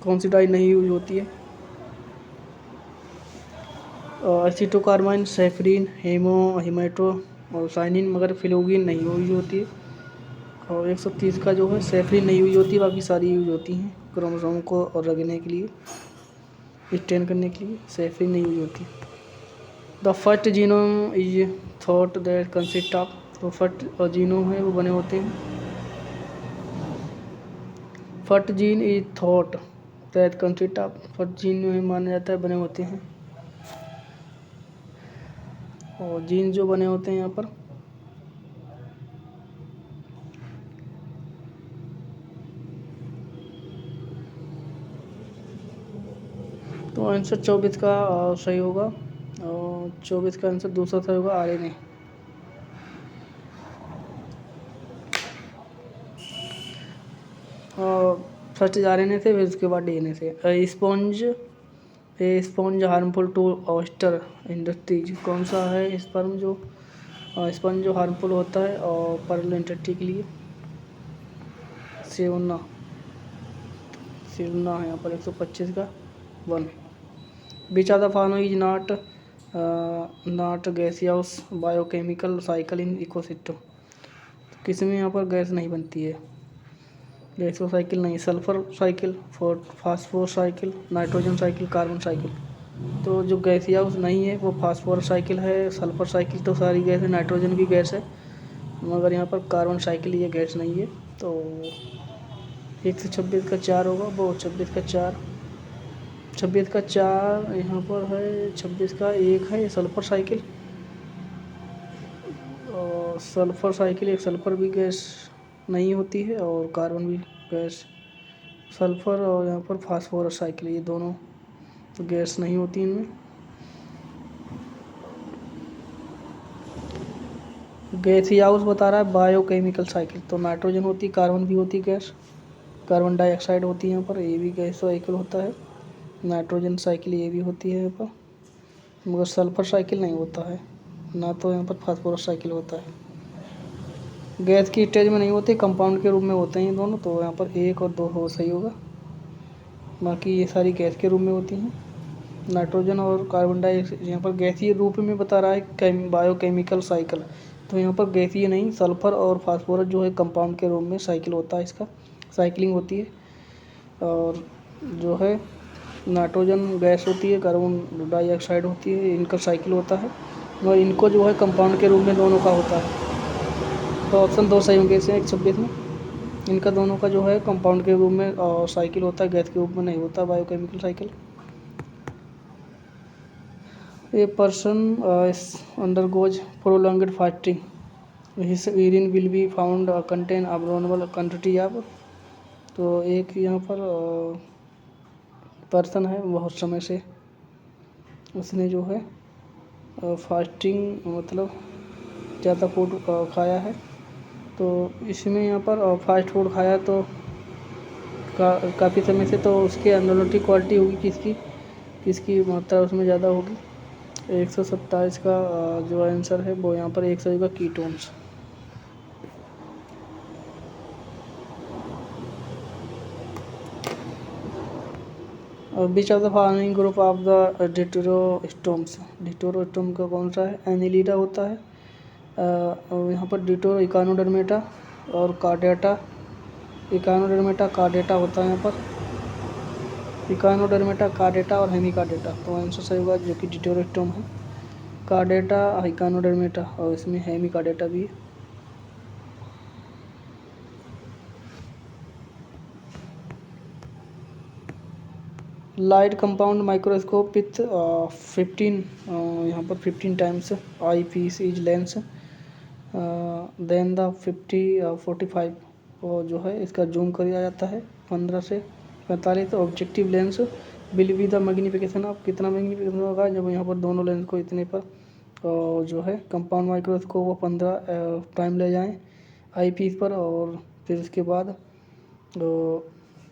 कौन सी डाई नहीं यूज होती है। एसिटोकार्बाइन सैफरीन हेमेटो और साइनिन मगर फिलोगिन नहीं यूज होती है। और 130 का जो है सैफरीन नहीं यूज होती, बाकी सारी यूज होती हैं क्रोमोसोम को और रगड़ने के लिए स्टेन करने के लिए सैफरीन नहीं यूज होती। The first genome is thought that consist of, तो फर्स्ट जीनोम है वो बने होते हैं। First gene is thought that consist of, first gene में माना जाता है बने होते हैं। और जीन जो बने होते हैं यहाँ पर तो आंसर 24 का सही होगा, और 24 का आंसर दूसरा सही होगा, RNA। फर्स्ट RNA से, फिर उसके बाद DNA से। Sponge harmful to oyster industries. कौन सा है स्पर्म जो स्पंज जो हार्मफुल होता है और पर्ल इंडस्ट्री के लिए? सेवना है यहाँ पर 125 का 1। Which are the following is not gaseous biochemical cycle in ecosystem. किसमें यहाँ पर गैस नहीं बनती है? गैसो साइकिल नहीं, sulphur cycle, phosphorus cycle, nitrogen cycle, carbon cycle. तो जो गैसियस नहीं है वो फास्फोरस साइकिल है, सल्फर साइकिल तो सारी गैस है, नाइट्रोजन भी गैस है, मगर यहाँ पर कार्बन साइकिल ये गैस नहीं है। तो 126 का 4 होगा, वो 26 का 4 यहाँ पर है। 26 का 1 है सल्फर साइकिल, और सल्फर साइकिल एक सल्फर भी गैस नहीं होती है और कार्बन भी गैस। सल्फर और यहाँ पर फास्फोरस साइकिल, ये दोनों तो गैस नहीं होती इनमें। गैसियस बता रहा है बायोकेमिकल साइकिल, तो नाइट्रोजन होती, कार्बन भी होती गैस, कार्बन डाइऑक्साइड होती है यहाँ पर, ये भी गैस साइकिल होता है। नाइट्रोजन साइकिल ये भी होती है यहाँ पर, मगर सल्फर साइकिल नहीं होता है ना, तो यहाँ पर फास्फोरस साइकिल होता है। गैस की स्टेज में नहीं होते, कंपाउंड के रूप में होते हैं ये दोनों, तो यहाँ पर 1 और 2 हो सही होगा। बाकी ये सारी गैस के रूप में होती हैं। नाइट्रोजन और कार्बन डाइऑक्साइड यहाँ पर गैसीय रूप में बता रहा है बायोकेमिकल साइकिल, तो यहाँ पर गैसीय नहीं, सल्फर और फास्फोरस जो है कंपाउंड के रूप में साइकिल होता है, इसका साइकिलिंग होती है। और जो है नाइट्रोजन गैस होती है, कार्बन डाइऑक्साइड होती है, इनका साइकिल होता है, और इनको जो है कंपाउंड के रूप में दोनों का होता है। तो ऑप्शन 2 सही होंगे इसमें 126 में। इनका दोनों का जो है कंपाउंड के रूप में साइकिल होता है, गैस के रूप में नहीं होता biochemical cycle. A person undergoes prolonged fasting, his urine will be found contain abnormal quantity of. तो एक यहाँ पर पर्सन है, बहुत समय से उसने जो है फास्टिंग मतलब ज़्यादा फूड खाया है, तो इसमें यहाँ पर फास्ट फूड खाया तो काफ़ी समय से, तो उसके अनोलिटिक क्वालिटी होगी किसकी मात्रा उसमें ज़्यादा होगी। 127 का जो आंसर है वो यहाँ पर 100 होगा, ketones. Which of the following group of the deuterostomes. Deuterostome का कौन सा है? एनिलीडा होता है, और यहाँ पर डिटोरो इकानोडर्मेटा और कार्डेटा, इकानोडर्मेटा कार्डेटा होता है यहाँ पर, इकानोडर्मेटा कार्डेटा और हेमिकार्डेटा। तो आंसर सही होगा जो कि डिटरोस्टोम है, कार्डेटा, इकानोडर्मेटा, और इसमें हेमिकार्डेटा भी है। लाइट कंपाउंड माइक्रोस्कोप विथ 15 यहाँ पर 15 times eye piece is less than the 45 और जो है इसका जूम कर दिया जाता है 15 से 45। Objective lens will be the magnification of, कितना मैग्नीफिकेशन होगा जब यहाँ पर दोनों लेंस को इतने पर, और जो है कंपाउंड माइक्रोस्कोप वो 15 टाइम ले जाएँ आई पीस पर, और फिर उसके बाद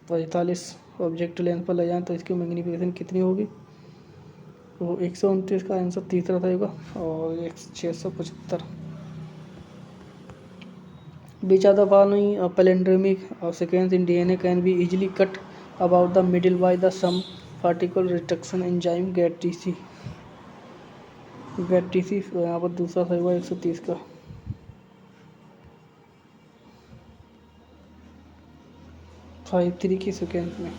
45 ऑब्जेक्ट लेंस पर ले जाएँ तो इसकी मैग्नीफिकेशन कितनी होगी? तो 129 का आंसर तीसरा रहेगा, और 675। Which of the following palindromic sequence in DNA can be easily cut about the middle by the some particle reduction enzyme GATTC? GATTC यहाँ पर दूसरा सही हुआ 130 का। फाइव थ्री की सेकेंड में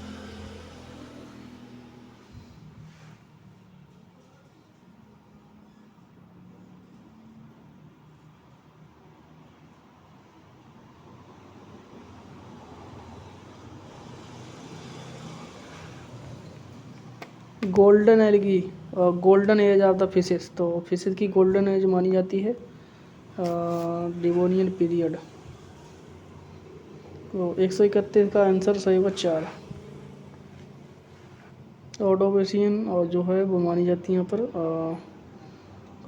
golden algae, golden age of the fishes, तो fishes की गोल्डन एज मानी जाती है डिवोनियन पीरियड। तो 131 का आंसर सही होगा 4। ओडोबेसिन और जो है वो मानी जाती है यहाँ पर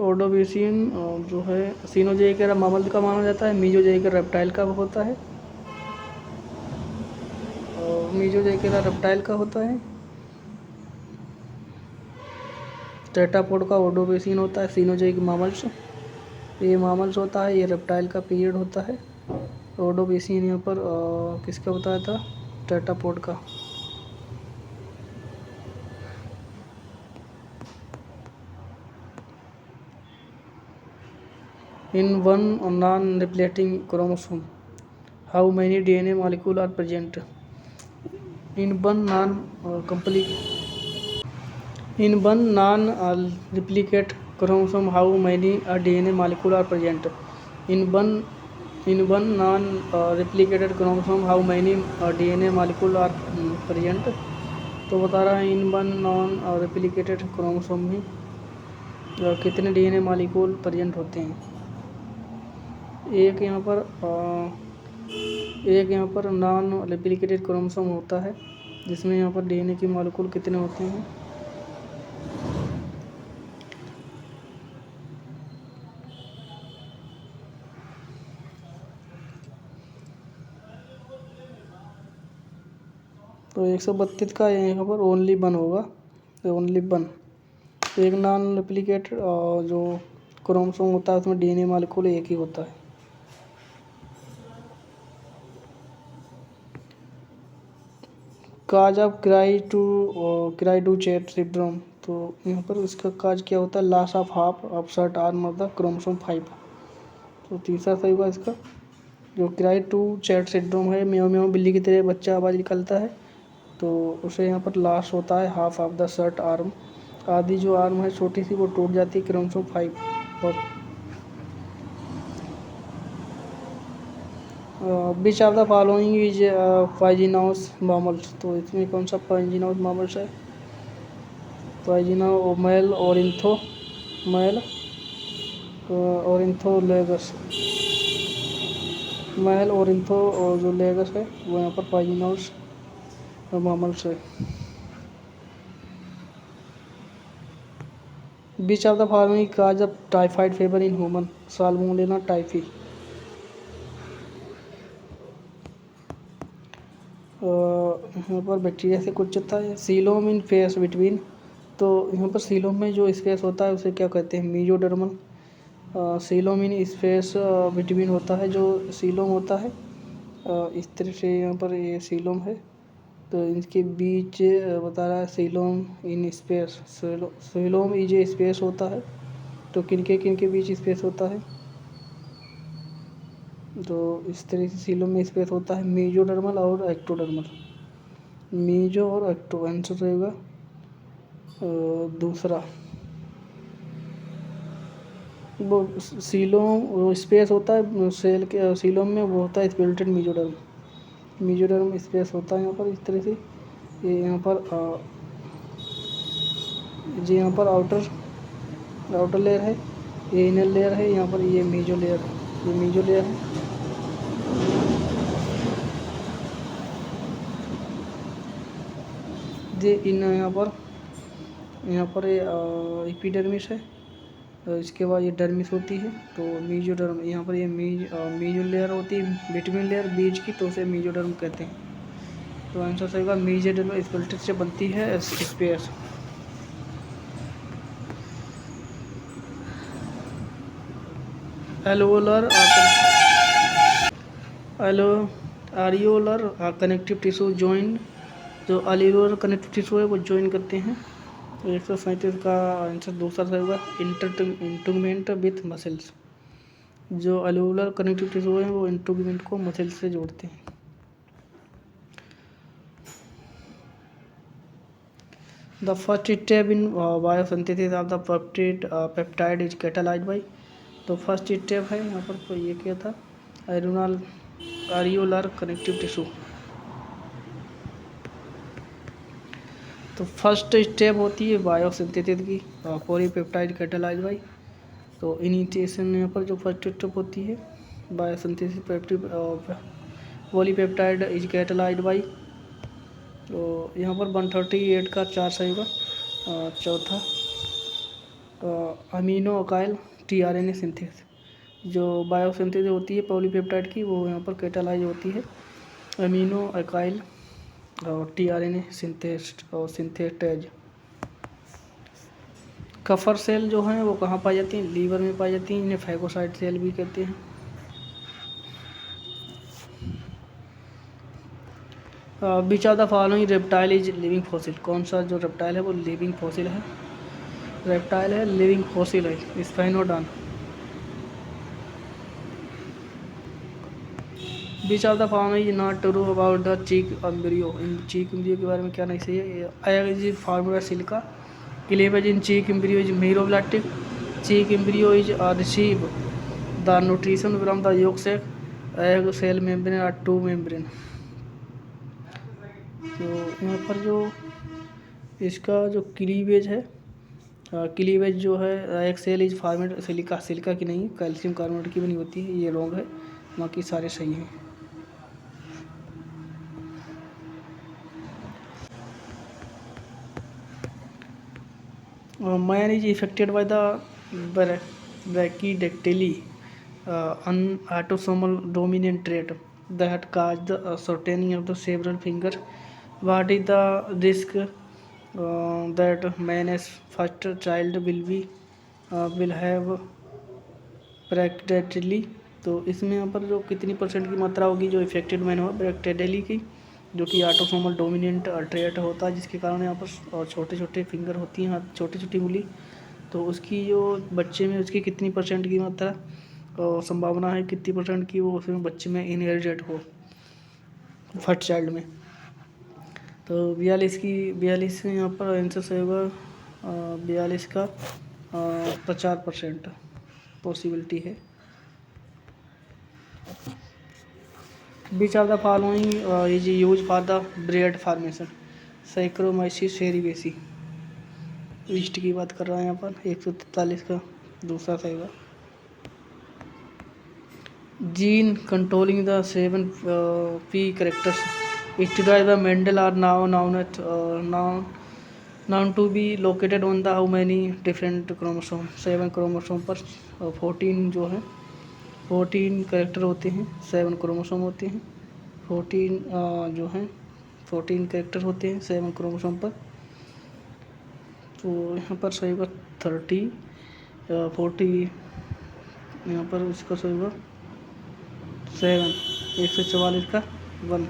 ओडोबेसिन जो है सिनोजेइक मामल का माना जाता है। मीजोजेइक रेप्टाइल का होता है। मीजोजेइक रेप्टाइल का होता है। टेट्रापोड का ओडोबेसिन होता है। सिनोजेइक मामल्स, ये मामल्स होता है, ये रेप्टाइल का पीरियड होता है। ओडोबेसिन यहाँ पर किसका बताया था? टेट्रापोड का। In one non-replicating chromosome, how many DNA molecules are present? In one non-replicate chromosome, how many DNA molecules are present? In one non-replicated chromosome, how many DNA molecules are present? तो बता रहा है in one non replicated chromosome में कितने DNA molecule present होते हैं। एक यहाँ पर नॉन रेप्लिकेटेड क्रोमोसोम होता है जिसमें यहाँ पर DNA के मॉलिक्यूल कितने होते हैं। तो 132 का यहाँ पर ओनली वन होगा, ओनली वन। एक नॉन रेप्लिकेटेड जो क्रोमोसोम होता है उसमें DNA मॉलिक्यूल एक ही होता है। Cause of cri du chat syndrome, तो यहाँ पर इसका काज क्या होता है? Loss of half of short arm of the chromosome 5। तो तीसरा सही होगा इसका। जो क्राई टू चैट सिंड्रोम है, म्याऊ म्याऊ बिल्ली की तरह बच्चा आवाज़ निकलता है, तो उसे यहाँ पर लॉस होता है half of the shirt arm. आधी जो आर्म है छोटी सी वो टूट जाती है क्रोमोसोम 5 पर। विच of the following is poisonous mammals, तो इसमें कौन सा पॉइजनस मामल्स है? पॉइजनस मेल ओरिंथो मेल ओरिंथोलेगस, मेल ओरिंथो और जो लेगस है वो यहाँ पर पॉइजनस मामल्स है। विच of the following cause of typhoid fever in human? Salmonella typhi. यहाँ पर बैक्टीरिया से कुछ होता है। सीलोम इन फेस बिटवीन, तो यहाँ पर सीलोम में जो स्पेस होता है उसे क्या कहते हैं? Mesodermal. Coelom in space between होता है जो सीलोम होता है। इस तरह से यहाँ पर ये सीलोम है, तो इनके बीच बता रहा है coelom in space. Coelom is a space होता है, तो किनके बीच स्पेस होता है? तो इस तरह से सीलोम में स्पेस होता है मीजोडर्मल और एक्टोडर्मल। मीजो और एक्टो आंसर रहेगा दूसरा। वो सीलोम वो स्पेस होता है सेल के सीलोम में, वो होता है स्पेल्टेड मीजोडर्म। मीजोडर्म स्पेस होता है यहाँ पर इस तरह से। ये यहाँ पर आउटर लेयर है, ये इनर लेयर है, यहाँ पर ये मीजो लेयर है, ये मीजो लेयर है। ये इन यहाँ पर एपिडर्मिस है, इसके बाद ये डर्मिस होती है। तो मीजोडर्म यहाँ पर ये मीजो लेयर होती है विटामिन लेयर बीज की, तो उसे मीजोडर्म कहते हैं। तो आंसर सही होगा मीजोडर्म स्पेल्टेड से बनती है space. Areolar connective tissue join, जो एरियोलर कनेक्टिव टिश्यू है वो ज्वाइन करते हैं। 137 का आंसर दूसरा सही होगा इंटूगमेंट विथ मसल्स। जो एल्वोलर कनेक्टिव टिश्यू है वो इंटूगमेंट को मसल से जोड़ते हैं। The first step in biosynthesis of the peptide is catalysed by, तो फर्स्ट स्टेप है यहाँ पर, तो ये क्या था? Areolar connective tissue. तो फर्स्ट स्टेप होती है बायोसिंथेसिस की, पॉलीपेप्टाइड कैटालाइज्ड बाय। तो इनिशिएशन यहाँ पर जो फर्स्ट स्टेप होती है biosynthesis polypeptide is catalysed by तो यहाँ पर 138 का 4 सही होगा। चौथा अमीनो अकाइल टीआरएनए सिंथेसिस, जो बायोसिंथेसिस होती है पॉलीपेप्टाइड की, वो यहाँ पर कैटालाइज होती है अमीनो अकाइल और टीआरएनए सिंथेटेज। कफर सेल जो हैं वो कहाँ पाई जाती हैं? लीवर में पाई जाती हैं, इन्हें फैगोसाइट सेल भी कहते हैं। Which of the following reptile is living fossil, कौन सा जो रेप्टाइल है वो लिविंग फॉसिल है? रेप्टाइल है, लिविंग फॉसिल है sphenodon. Which of the following is not true about the chick embryo, इन चीक एम्ब्रियो के बारे में क्या नहीं सही है? Egg is formula silica, cleavage in chick embryo is meroblastic, chick embryo is receive the nutrition from the yolk sac, egg cell membrane और two membrane. तो यहाँ पर जो इसका जो क्लीवेज है, क्लीवेज जो है एक cell is formed silica, silica की नहीं कैल्शियम कार्बोनेट की बनी होती है, ये रॉन्ग है, बाकी सारे सही हैं। Man is affected by the brachydactyly, an autosomal dominant trait that causes the shortening of the several fingers. What is the risk that man's first child will have ब्रैक्टेडली? तो इसमें यहाँ पर जो कितनी परसेंट की मात्रा होगी जो इफेक्टेड मैन हो ब्रैक्टेडली की, जो कि ऑटोसोमल डोमिनेंट ट्रेट होता है, जिसके कारण यहाँ पर छोटे छोटे फिंगर होती हैं, छोटी छोटी उंगली, तो उसकी जो बच्चे में उसकी कितनी परसेंट की मात्रा संभावना है, कितनी परसेंट की वो उसमें बच्चे में इनहेरिटेड हो फर्स्ट चाइल्ड में? तो 42 में यहाँ पर आंसर सही होगा 42 का 50% पॉसिबिलिटी है। Which of the following is used for the bread formation? Saccharomyces cerevisiae, east की बात कर रहा है यहाँ पर 143 का दूसरा सही होगा। Gene controlling the 7 P characters studied by Mendel are now known to be located on the how many different chromosome? 7 chromosome पर 14 जो है 14 कैरेक्टर होते हैं, 7 क्रोमोसोम होते हैं, 14 जो हैं 14 कैरेक्टर होते हैं 7 क्रोमोसोम पर। तो यहाँ पर सही होगा 40 यहाँ पर इसका सही होगा 7 144 का 1।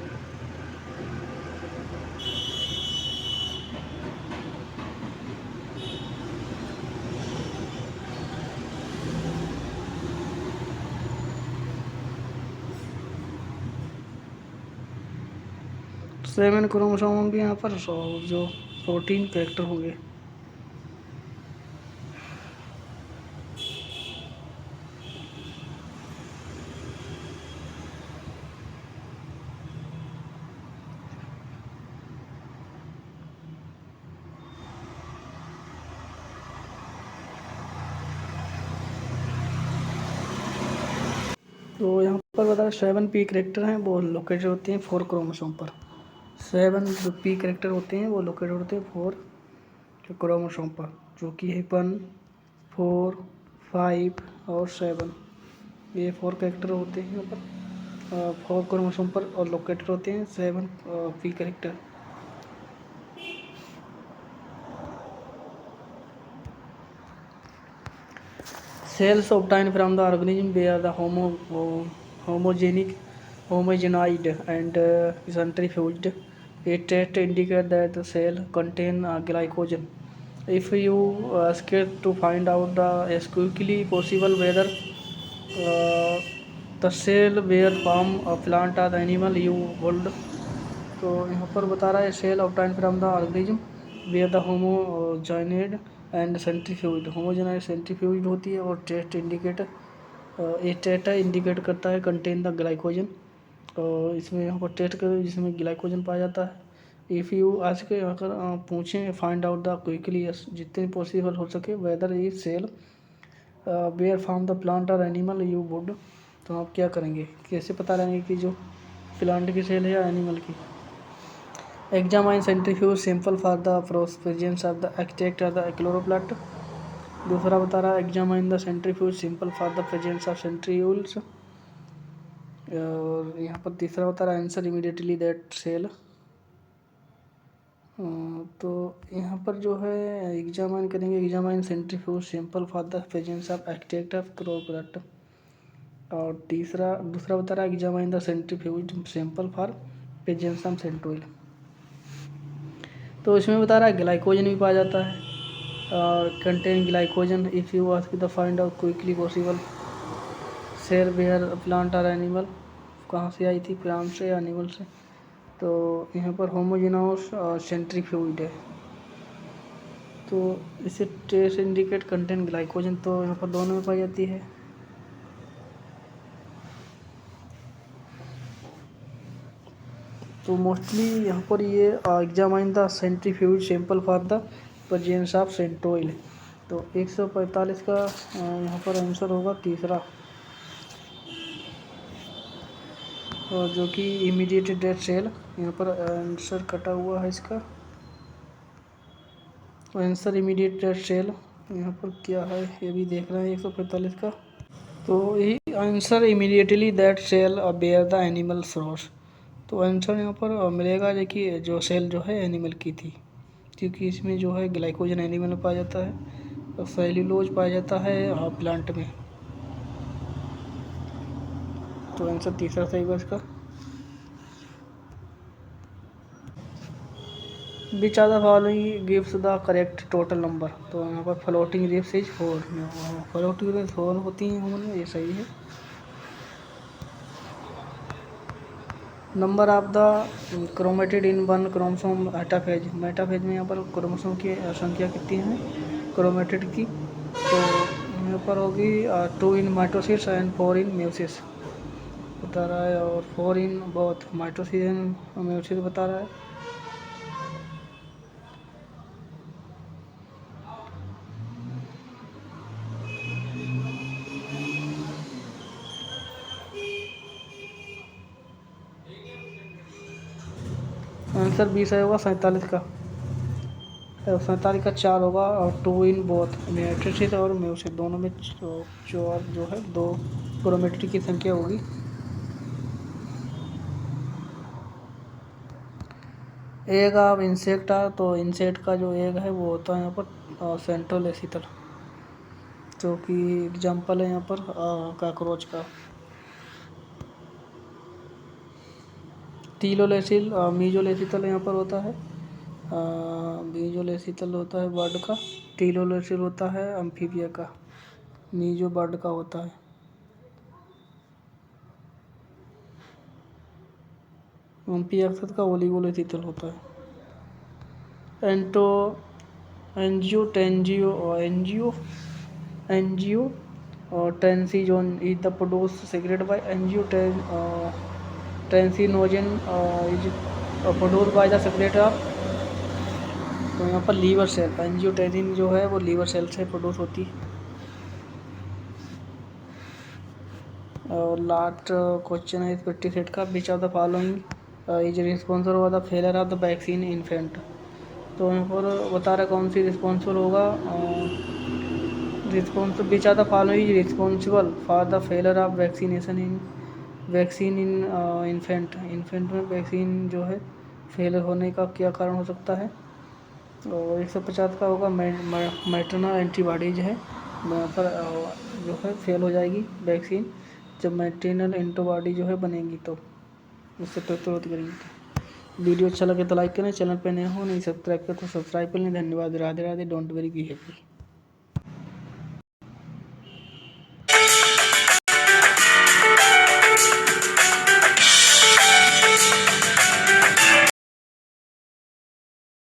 सेवन क्रोमोसोम होंगे यहाँ पर, जो 14 कैरेक्टर होंगे। तो यहाँ पर बता 7 P कैरेक्टर हैं वो लोकेटेड होते हैं 4 क्रोमोसोम पर। 7 जो P कैरेक्टर होते हैं वो लोकेटेड होते हैं 4 क्रोमोसोम पर, जो कि है 1, 4, 5 और 7। ये 4 कैरेक्टर होते हैं यहाँ पर 4 क्रोमोसोम पर और लोकेटेड होते हैं 7 P character. Cells obtained from the organism where the homogenized and centrifuged. A test indicates that the cell contain glycogen. If you ask it to find out as quickly possible whether the cell were from a plant or animal, you would. तो यहाँ पर बता रहा है cell obtain from the organism where the homogenized and centrifuged. Homogenized centrifuged होती है और test indicate टेटा indicate करता है कंटेन द ग्लाइकोजन। और इसमें यहाँ पर टेस्ट करें जिसमें ग्लाइकोजन पाया जाता है। इफ़ यू आज के अगर पूछें फाइंड आउट द क्विकली जितने पॉसिबल हो सके वेदर ये cell where from the plant और एनिमल यू वुड, तो आप क्या करेंगे, कैसे पता रहेंगे कि जो प्लांट की सेल है या एनिमल की? Examine centrifuge sample for the presence of the extract of the chloroplast. दूसरा बता रहा है examine the centrifuge sample for the presence of centrioles. और यहाँ पर तीसरा बता रहा है आंसर इमीडिएटली दैट सेल। तो यहाँ पर जो है एग्जामाइन करेंगे, examine centrifuge sample for the presence of extract of chloroplast. और दूसरा बता रहा है examine the centrifuge sample for presence of centriole. तो इसमें बता रहा है ग्लाइकोजन भी पाया जाता है, contain glycogen if you ask the find out quickly possible cell where plant और एनिमल। कहाँ से आई थी, प्लांट से या एनिमल से। तो यहाँ पर होमोजेनस सेंट्रीफ्यूज है, तो इसे ट्रेस इंडिकेट कंटेन ग्लाइकोजन, तो यहाँ पर दोनों में पाई जाती है। तो मोस्टली यहाँ पर ये examine the centrifuge sample for the presence of centriole. तो 145 का यहाँ पर आंसर होगा तीसरा, और जो कि इमीडिएट डेथ सेल। यहाँ पर आंसर कटा हुआ है इसका, आंसर इमीडिएट डेथ सेल यहाँ पर क्या है ये भी देख रहे हैं 145 का। तो ये answer immediately that cell bear the animal source. तो आंसर यहाँ पर मिलेगा देखिए जो सेल जो है एनिमल की थी, क्योंकि इसमें जो है ग्लाइकोजन एनिमल में पाया जाता है और सेल्यूलोज पाया जाता है प्लांट में। तो आंसर तीसरा सही होगा इसका। Which are the following gives the correct total number. तो यहाँ पर floating ribs is 4, floating ribs 4 होती हैं उनमें, ये सही है। Number of the chromatid in one chromosome metaphase. Metaphase में यहाँ पर क्रोमोसोम की संख्या कितनी है क्रोमेटिड की। तो यहाँ पर होगी 2 इन माइटोसिस एंड 4 इन म्यूसिस बता रहा है, और 4 in both mitosis and meiosis बता रहा है। आंसर 20 होगा 47 का, 47 का 4 होगा, और 2 इन बोथ मैट्रिक्स और म्यूसिस दोनों में जो है 2 क्रोमेटिड की संख्या होगी। एग ऑफ इंसेक्ट है, तो इंसेक्ट का जो एग है वो होता है यहाँ पर सेंट्रल एसिटल, जो कि एग्जाम्पल है यहाँ पर काकरोच का। टीलोलेसिल मीजोलेसितल यहाँ पर होता है, मीजोलेसितल होता है बर्ड का, टीलोलेसिल होता है अम्फीबिया का, मीजो बर्ड का होता है। अम्फीबिया का ओलिगोलेसितल होता है। Angiotensinogen is the produce secreted by tensinogen is produce by the secretory of. तो यहाँ पर लीवर सेल, एंजियोटेंसिन जो है वो लीवर सेल से प्रोड्यूस होती है। और लास्ट क्वेश्चन है 57 का, विच of the following is responsible for the failure of the vaccine infant. तो यहाँ पर बता रहा कौन सी रिस्पॉन्सिबल होगा, विच of the following is responsible for the failure of vaccine in infant में वैक्सीन जो है फेल होने का क्या कारण हो सकता है। और 150 का होगा मैटरनल एंटीबॉडीज है, वहाँ पर जो है फेल हो जाएगी वैक्सीन जब मैटरनल एंटीबॉडी जो है बनेगी, तो उससे प्रतिरोध करेंगी। तो वीडियो अच्छा लगे तो लाइक करें, चैनल पर नए हो नहीं सब्सक्राइब करें तो सब्सक्राइब कर लें। धन्यवाद, Radhe Radhe, don't very be happy.